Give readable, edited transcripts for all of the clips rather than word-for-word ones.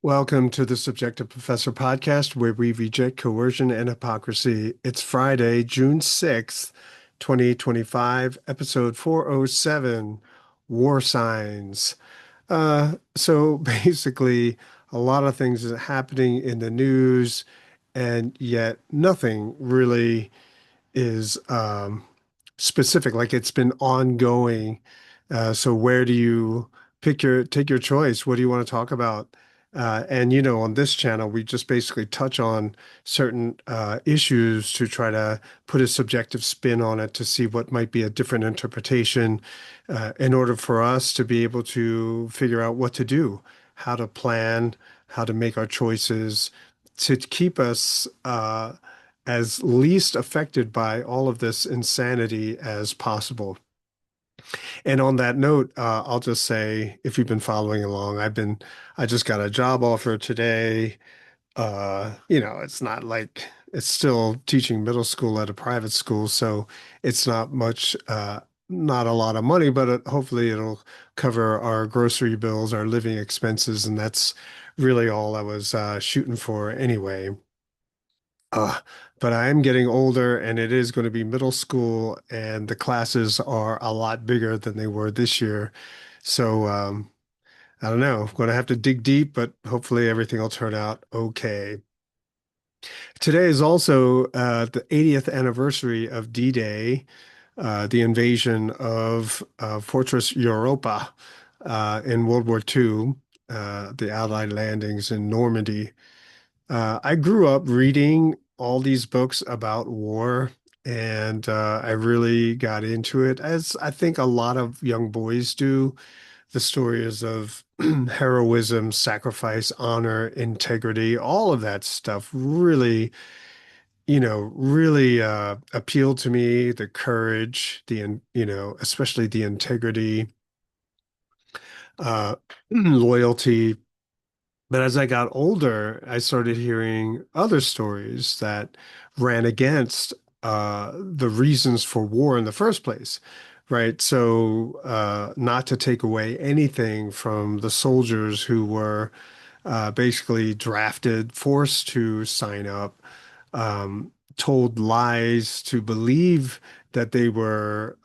Welcome to the Subjective Professor podcast, where we reject coercion and hypocrisy. It's Friday, June 6th, 2025, episode 407, War Signs. So basically, a lot of things are happening in the news, and yet nothing really is specific. Like it's been ongoing. So where do you take your choice? What do you want to talk about? And on this channel, we just basically touch on certain issues to try to put a subjective spin on it to see what might be a different interpretation, in order for us to be able to figure out what to do, how to plan, how to make our choices to keep us as least affected by all of this insanity as possible. And on that note, I'll just say, if you've been following along, I just got a job offer today. It's not like it's still teaching middle school at a private school, so it's not much, not a lot of money, but hopefully it'll cover our grocery bills, our living expenses, and that's really all I was shooting for anyway. Uh, but I am getting older and it is going to be middle school and the classes are a lot bigger than they were this year. So I don't know. I'm going to have to dig deep, but hopefully everything will turn out okay. Today is also the 80th anniversary of D-Day, the invasion of Fortress Europa in World War II, the Allied landings in Normandy. I grew up reading all these books about war, and I really got into it, as I think a lot of young boys do. The stories of heroism, sacrifice, honor, integrity, all of that stuff really, really appealed to me. The courage, especially the integrity, loyalty. But as I got older, I started hearing other stories that ran against the reasons for war in the first place, right? So, not to take away anything from the soldiers who were basically drafted, forced to sign up, told lies to believe that they were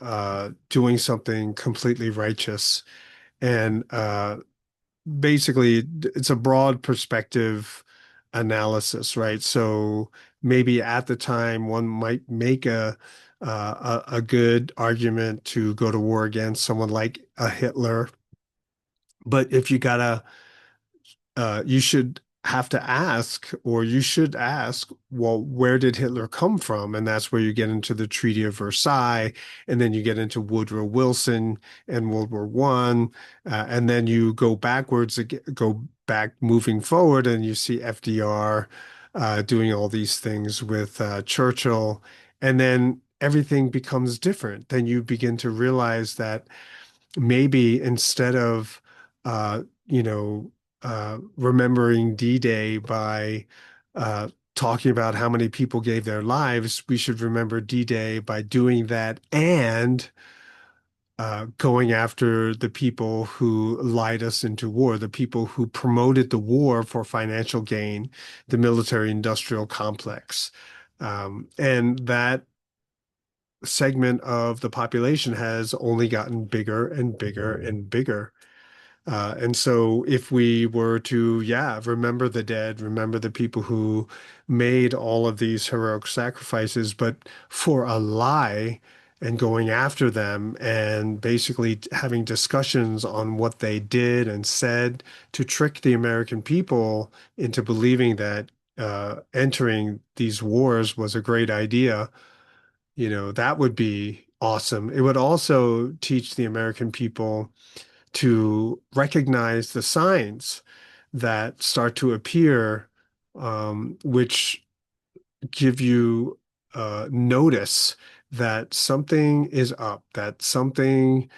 doing something completely righteous. And basically it's a broad perspective analysis, right? So maybe at the time one might make a good argument to go to war against someone like a Hitler, but if you gotta you should have to ask, or you should ask, well, where did Hitler come from? And that's where you get into the Treaty of Versailles, and then you get into Woodrow Wilson and World War One, and then you go backwards, go back, moving forward, and you see FDR doing all these things with Churchill, and then everything becomes different. Then you begin to realize that maybe instead of uh, you know remembering D-Day by talking about how many people gave their lives, we should remember D-Day by doing that and going after the people who lied us into war, the people who promoted the war for financial gain, the military-industrial complex. And that segment of the population has only gotten bigger and bigger and bigger. And so if we were to, yeah, remember the dead, remember the people who made all of these heroic sacrifices, but for a lie, and going after them and basically having discussions on what they did and said to trick the American people into believing that entering these wars was a great idea, that would be awesome. It would also teach the American people to recognize the signs that start to appear, which give you notice that something is up, that something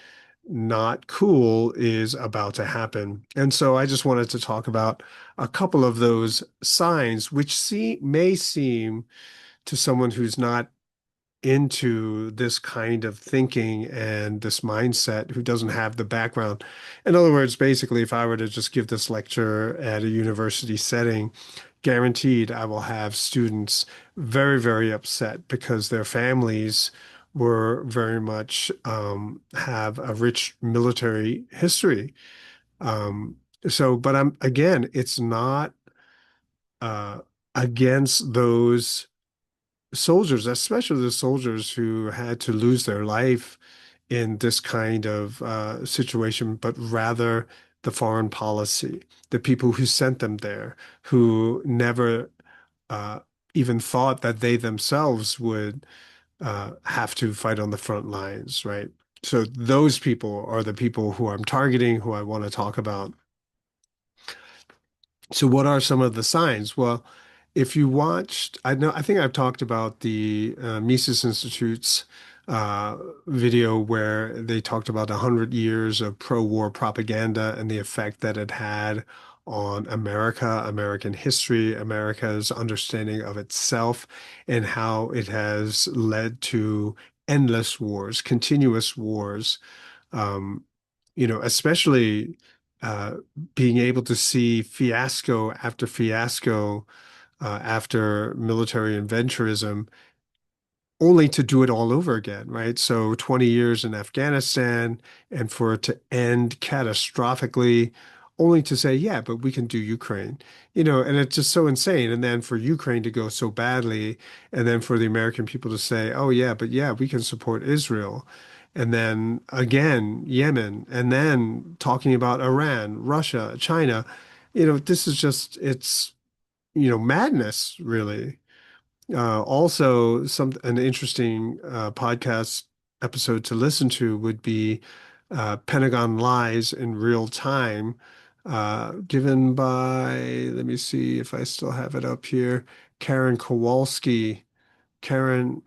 not cool is about to happen. And so I just wanted to talk about a couple of those signs, which may seem to someone who's not into this kind of thinking and this mindset who doesn't have the background. In other words, basically, if I were to just give this lecture at a university setting, guaranteed I will have students very, very upset because their families were very much have a rich military history. Um, but I'm again, it's not uh, against those soldiers, especially the soldiers who had to lose their life in this kind of situation, but rather the foreign policy, the people who sent them there, who never uh, even thought that they themselves would have to fight on the front lines, right? So those people are the people who I'm targeting, who I want to talk about. So what are some of the signs? Well, if you watched, I think I've talked about the Mises Institute's uh, video where they talked about 100 years of pro-war propaganda and the effect that it had on America, American history, America's understanding of itself, and how it has led to endless wars, continuous wars. Um, especially uh, being able to see fiasco after military adventurism, only to do it all over again, right? So 20 years in Afghanistan, and for it to end catastrophically, only to say, yeah, but we can do Ukraine, and it's just so insane. And then for Ukraine to go so badly, and then for the American people to say, oh, yeah, but yeah, we can support Israel. And then again, Yemen, and then talking about Iran, Russia, China, this is just, it's, madness, really. Also, an interesting podcast episode to listen to would be Pentagon Lies in Real Time, given by, let me see if I still have it up here, Karen Kowalski. Karen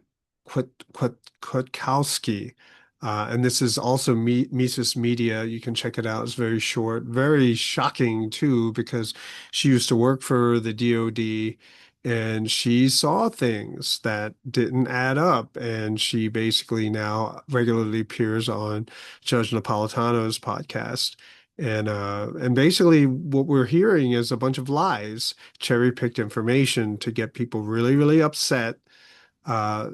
Kwiatkowski. And this is also Mises Media. You can check it out. It's very short, very shocking too, because she used to work for the DoD and she saw things that didn't add up. And she basically now regularly appears on Judge Napolitano's podcast. And basically what we're hearing is a bunch of lies, cherry-picked information to get people really, really upset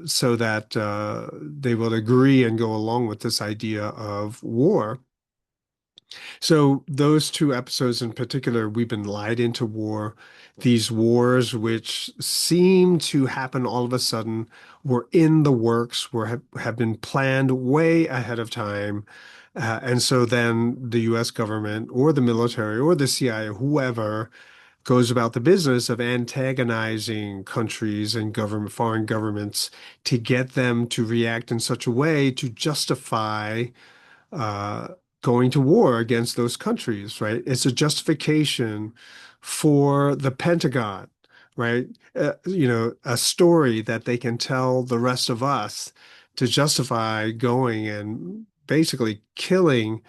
so that they will agree and go along with this idea of war. So those two episodes in particular, we've been lied into war. These wars, which seem to happen all of a sudden, were in the works, have been planned way ahead of time. And so then the US government or the military or the CIA, whoever, goes about the business of antagonizing countries and foreign governments to get them to react in such a way to justify uh, going to war against those countries, right? It's a justification for the Pentagon, right? A story that they can tell the rest of us to justify going and basically killing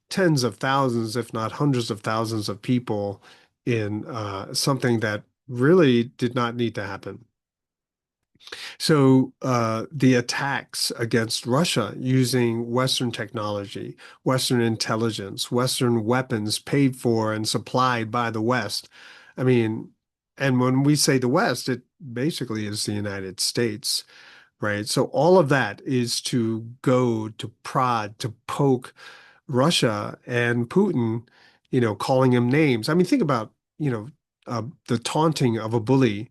tens of thousands, if not hundreds of thousands of people in something that really did not need to happen. So the attacks against Russia using Western technology, Western intelligence, Western weapons paid for and supplied by the West. I mean, and when we say the West, it basically is the United States, right? So all of that is to go to prod, to poke Russia and Putin, calling him names. I mean, think about, the taunting of a bully,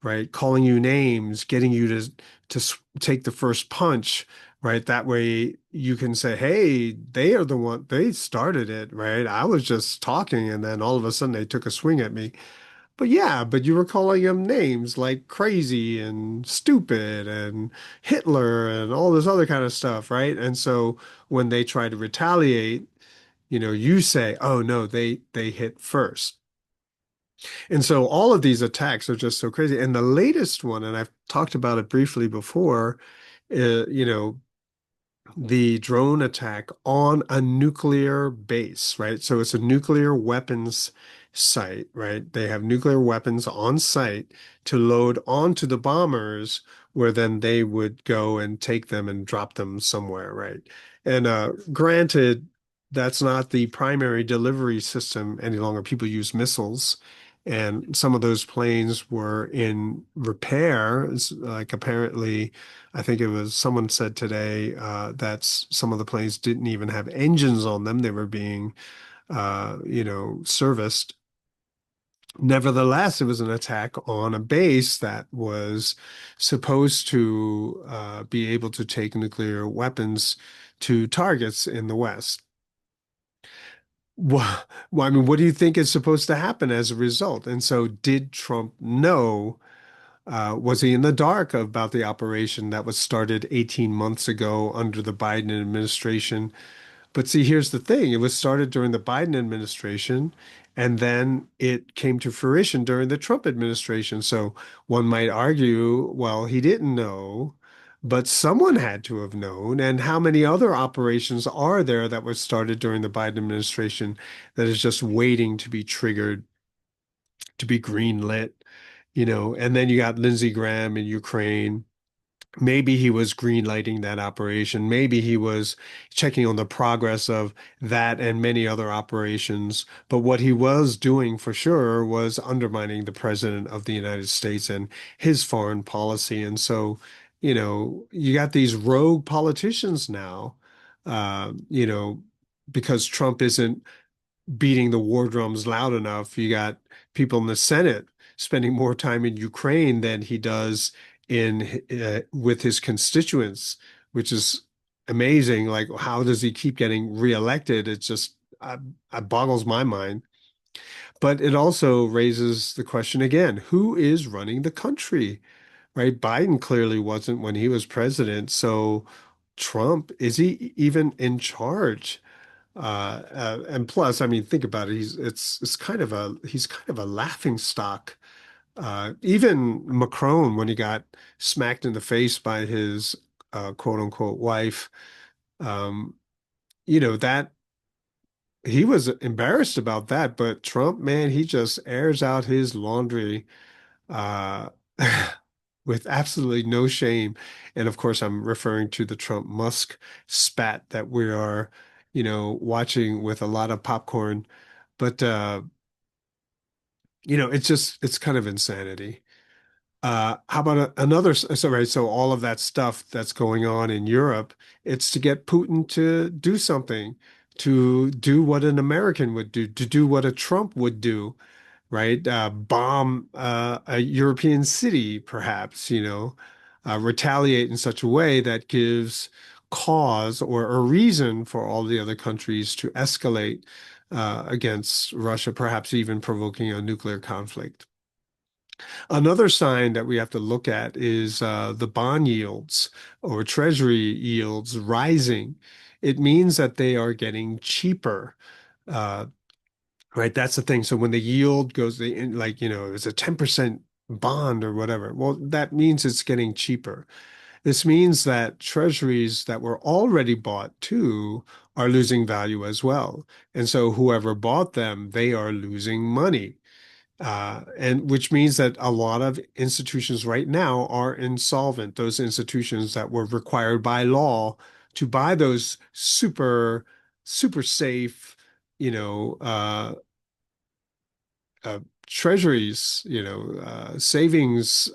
right? Calling you names, getting you to take the first punch, right? That way you can say, "Hey, they are the one, they started it, right? I was just talking, and then all of a sudden they took a swing at me." But yeah, but you were calling them names like crazy and stupid and Hitler and all this other kind of stuff, right? And so when they try to retaliate, you say, "Oh no, they hit first." And so all of these attacks are just so crazy. And the latest one, and I've talked about it briefly before, uh, you know, the drone attack on a nuclear base, right? So it's a nuclear weapons site, right? They have nuclear weapons on site to load onto the bombers where then they would go and take them and drop them somewhere, right? And granted, that's not the primary delivery system any longer. People use missiles, and some of those planes were in repair. Like apparently, I think it was someone said today that some of the planes didn't even have engines on them. They were being, serviced. Nevertheless, it was an attack on a base that was supposed to be able to take nuclear weapons to targets in the West. Well, I mean, what do you think is supposed to happen as a result? And so, did Trump know? Was he in the dark about the operation that was started 18 months ago under the Biden administration? But see, here's the thing. It was started during the Biden administration, and then it came to fruition during the Trump administration. So one might argue, well, he didn't know, but someone had to have known. And how many other operations are there that were started during the Biden administration that is just waiting to be triggered, to be greenlit, And then you got Lindsey Graham in Ukraine. Maybe he was greenlighting that operation. Maybe he was checking on the progress of that and many other operations. But what he was doing for sure was undermining the president of the United States and his foreign policy. And so, you got these rogue politicians now, uh, you know, because Trump isn't beating the war drums loud enough. You got people in the Senate spending more time in Ukraine than he does in with his constituents, which is amazing. Like, how does he keep getting reelected? It just it boggles my mind. But it also raises the question again, who is running the country, right? Biden clearly wasn't when he was president. So Trump, is he even in charge? And plus, I mean, think about it. He's kind of a laughing stock. Even Macron, when he got smacked in the face by his quote unquote wife, um, that he was embarrassed about that. But Trump, man, he just airs out his laundry uh, with absolutely no shame. And of course, I'm referring to the Trump Musk spat that we are, watching with a lot of popcorn. But it's kind of insanity. How about another? So, right, so all of that stuff that's going on in Europe, it's to get Putin to do something, to do what an American would do, to do what a Trump would do, right? Bomb a European city, perhaps, retaliate in such a way that gives cause or a reason for all the other countries to escalate against Russia, perhaps even provoking a nuclear conflict. Another sign that we have to look at is the bond yields or treasury yields rising. It means that they are getting cheaper. Uh, Right, that's the thing. So when the yield goes, like, it's a 10% bond or whatever. Well, that means it's getting cheaper. This means that treasuries that were already bought too are losing value as well. And so whoever bought them, they are losing money. And which means that a lot of institutions right now are insolvent. Those institutions that were required by law to buy those super, super safe, you know, treasuries, savings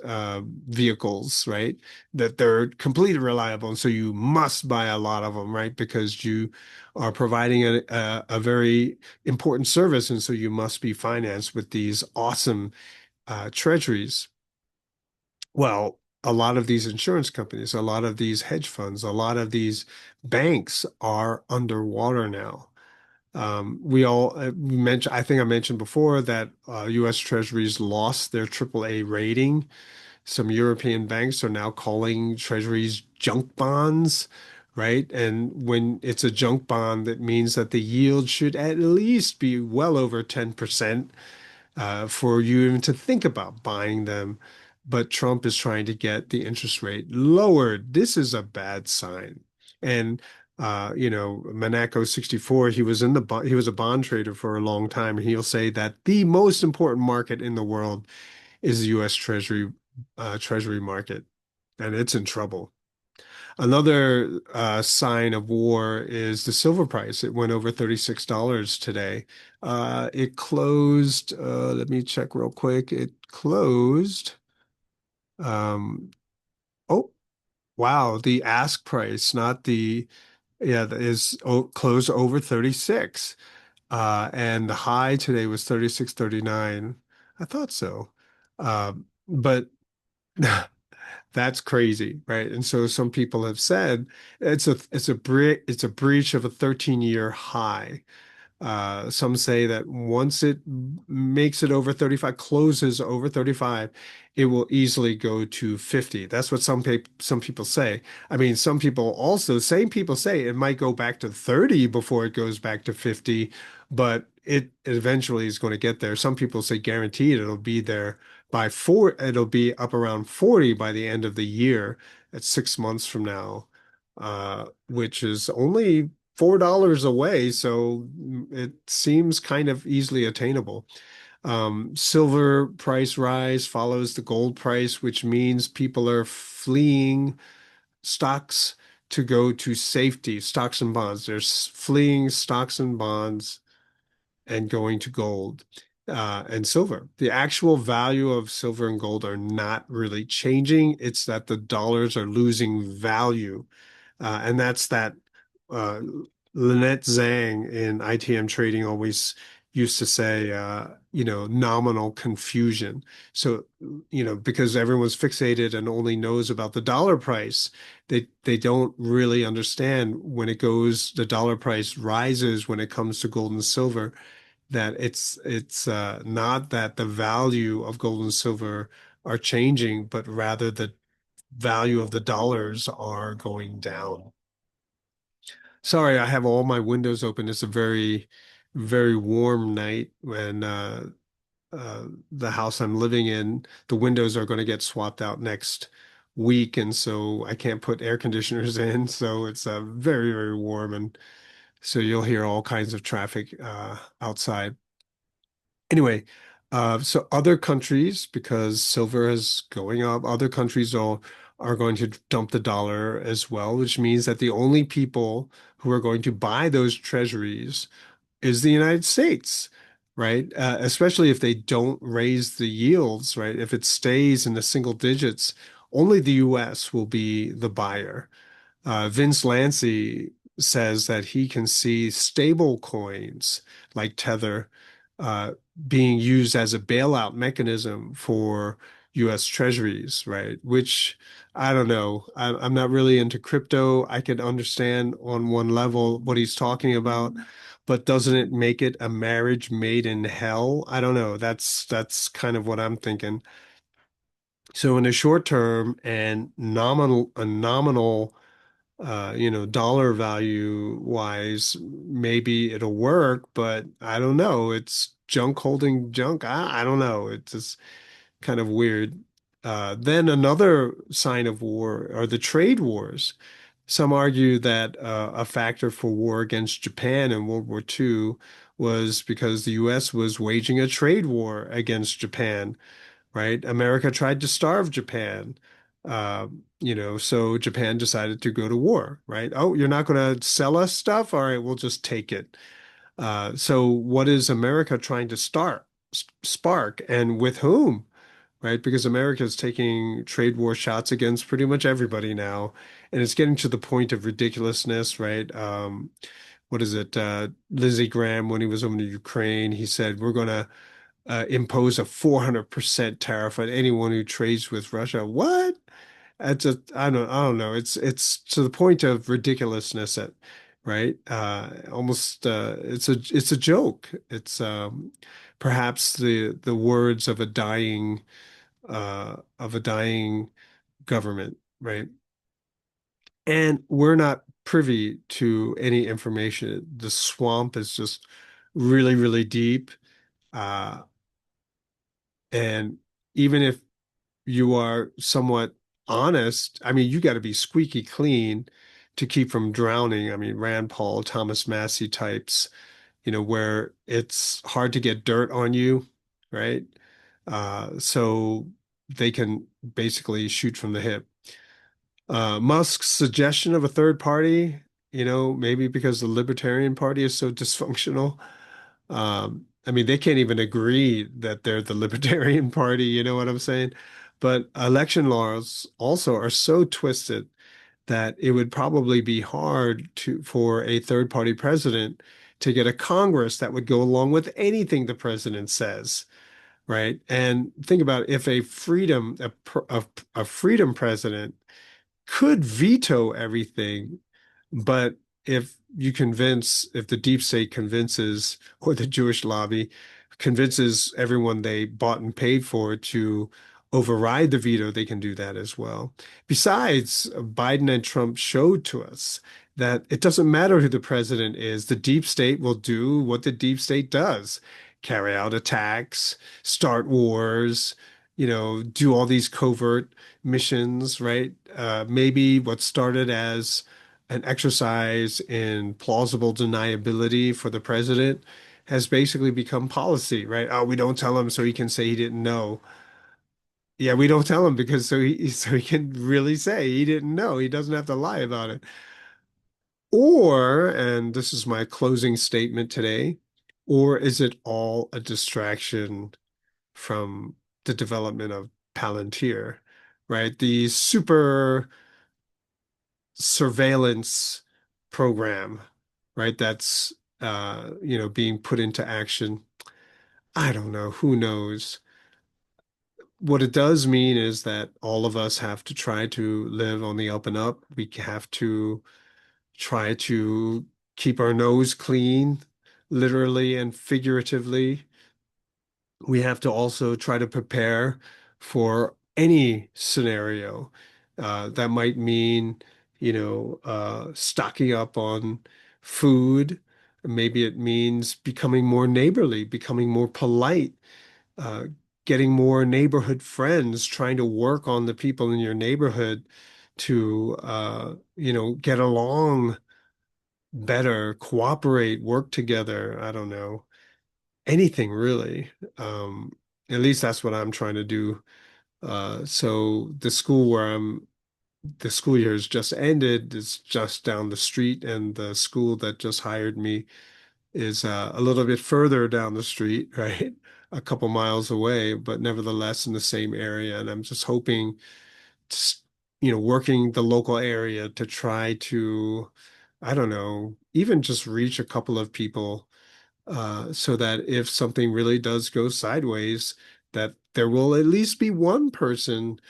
vehicles, right? That they're completely reliable. And so you must buy a lot of them, right? Because you are providing a very important service. And so you must be financed with these awesome treasuries. Well, a lot of these insurance companies, a lot of these hedge funds, a lot of these banks are underwater now. We all mentioned, I think I mentioned before that U.S. Treasuries lost their AAA rating. Some European banks are now calling treasuries junk bonds, right? And when it's a junk bond, that means that the yield should at least be well over 10% for you even to think about buying them. But Trump is trying to get the interest rate lowered. This is a bad sign. And Monaco 64, he was a bond trader for a long time, and he'll say that the most important market in the world is the U.S. Treasury market. and it's in trouble. Another sign of war is the silver price. It went over $36 today. It closed, let me check real quick. It closed, um, oh, wow, the ask price, not the, yeah, closed over 36. And the high today was 36.39. I thought so. But that's crazy, right? And so some people have said it's a breach of a 13-year high. Some say that once it makes it over 35, closes over 35, it will easily go to 50. That's what some people say. I mean, some people also, same people say it might go back to 30 before it goes back to 50, but it eventually is going to get there. Some people say guaranteed it'll be there by it'll be up around 40 by the end of the year. At 6 months from now, which is only $4 away, so it seems kind of easily attainable. Silver price rise follows the gold price, which means people are fleeing stocks to go to safety, stocks and bonds. They're fleeing stocks and bonds and going to gold and silver. The actual value of silver and gold are not really changing. It's that the dollars are losing value. And that's that uh, Lynette Zhang in ITM trading always used to say, nominal confusion. So, because everyone's fixated and only knows about the dollar price, they don't really understand when the dollar price rises when it comes to gold and silver, that it's not that the value of gold and silver are changing, but rather the value of the dollars are going down. Sorry, I have all my windows open. It's a very, very warm night when the house I'm living in, the windows are going to get swapped out next week, and so I can't put air conditioners in. So it's very, very warm, and so you'll hear all kinds of traffic outside. Anyway, so other countries, because silver is going up, other countries are going to dump the dollar as well, which means that the only people who are going to buy those treasuries is the United States, right? Especially if they don't raise the yields, right? If it stays in the single digits, only the US will be the buyer. Vince Lancy says that he can see stable coins like Tether uh, being used as a bailout mechanism for US treasuries, right? Which I don't know. I'm not really into crypto. I could understand on one level what he's talking about, but doesn't it make it a marriage made in hell? I don't know. That's kind of what I'm thinking. So in the short term and nominal dollar value wise, maybe it'll work, but I don't know. It's junk holding junk. I don't know. It's just kind of weird. Then another sign of war are the trade wars. Some argue that a factor for war against Japan in World War II was because the US was waging a trade war against Japan, right? America tried to starve Japan. So Japan decided to go to war, right? Oh, you're not going to sell us stuff? All right, we'll just take it. So what is America trying to spark, and with whom, right? Because America is taking trade war shots against pretty much everybody now, and it's getting to the point of ridiculousness, right? What is it? Lindsey Graham, when he was over to Ukraine, he said, we're going to impose a 400% tariff on anyone who trades with Russia. What? I don't know. It's to the point of ridiculousness that, right? Almost, it's a joke. It's perhaps the words of a dying government, right? And we're not privy to any information. The swamp is just really, really deep. Uh, and even if you are somewhat honest, I mean, you got to be squeaky clean to keep from drowning. I mean, Rand Paul, Thomas Massey types, where it's hard to get dirt on you, right? So they can basically shoot from the hip. Musk's suggestion of a third party, maybe because the Libertarian Party is so dysfunctional. I mean, they can't even agree that they're the Libertarian Party, you know what I'm saying? But election laws also are so twisted that it would probably be hard for a third party president to get a Congress that would go along with anything the president says, right? And think about if a freedom president could veto everything, but if the deep state convinces, or the Jewish lobby convinces everyone they bought and paid for to override the veto, they can do that as well. Besides, Biden and Trump showed to us that it doesn't matter who the president is, the deep state will do what the deep state does, carry out attacks, start wars, do all these covert missions, right? Maybe what started as an exercise in plausible deniability for the president has basically become policy, right? Oh, we don't tell him so he can say he didn't know. Yeah, we don't tell him because so he can really say he didn't know. He doesn't have to lie about it. Or, and this is my closing statement today, or is it all a distraction from the development of Palantir, right? The super surveillance program, right? That's being put into action. I don't know, who knows? What it does mean is that all of us have to try to live on the up and up. We have to try to keep our nose clean, literally and figuratively. We have to also try to prepare for any scenario. That might mean, stocking up on food. Maybe it means becoming more neighborly, becoming more polite, uh, getting more neighborhood friends, trying to work on the people in your neighborhood to, get along better, cooperate, work together. I don't know, anything really. Um, at least that's what I'm trying to do. So the school year has just ended. It's just down the street, and the school that just hired me is a little bit further down the street, right? A couple miles away, but nevertheless in the same area. And I'm just hoping, to, working the local area to try to, I don't know, even just reach a couple of people so that if something really does go sideways, that there will at least be one person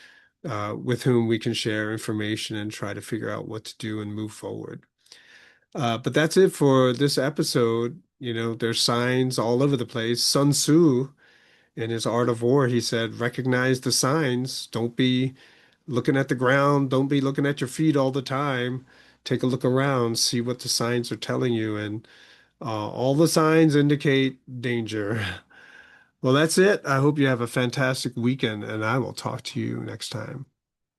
with whom we can share information and try to figure out what to do and move forward. But that's it for this episode. There's signs all over the place. Sun Tzu, in his Art of War, he said, recognize the signs. Don't be looking at the ground. Don't be looking at your feet all the time. Take a look around, see what the signs are telling you. And all the signs indicate danger. Well, that's it. I hope you have a fantastic weekend, and I will talk to you next time.